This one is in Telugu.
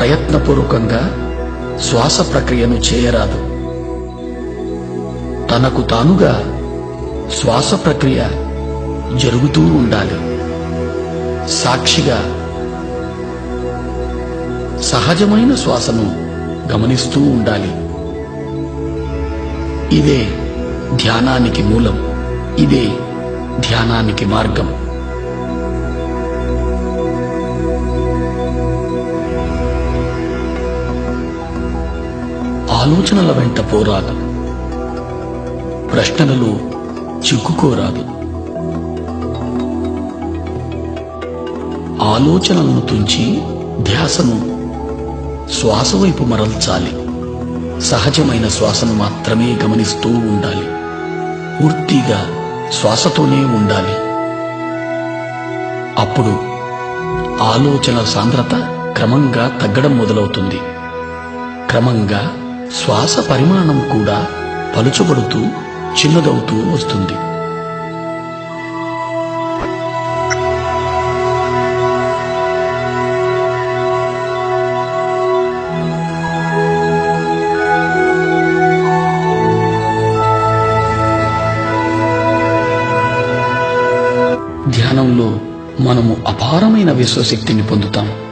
ప్రయత్నపూర్వకంగా శ్వాస ప్రక్రియను చేయరాదు. తనకు తానుగా శ్వాస ప్రక్రియ జరుగుతూ ఉండాలి. సాక్షిగా సహజమైన శ్వాసను గమనిస్తూ ఉండాలి. ఇదే ధ్యానానికి మూలం. ఇదే ధ్యానానికి మార్గం. ఆలోచనల వెంట పోరాదు. ప్రశ్నలలో చిక్కుకోరాదు. ఆలోచనలను తుంచి ధ్యాసను శ్వాస వైపు మరల్చాలి. సహజమైన శ్వాసను మాత్రమే గమనిస్తూ ఉండాలి. పూర్తిగా శ్వాసతోనే ఉండాలి. అప్పుడు ఆలోచన సాంద్రత క్రమంగా తగ్గడం మొదలవుతుంది. క్రమంగా శ్వాస పరిమాణం కూడా పలుచబడుతూ చిన్నదవుతూ వస్తుంది. ధ్యానంలో మనము అపారమైన విశ్వశక్తిని పొందుతాం.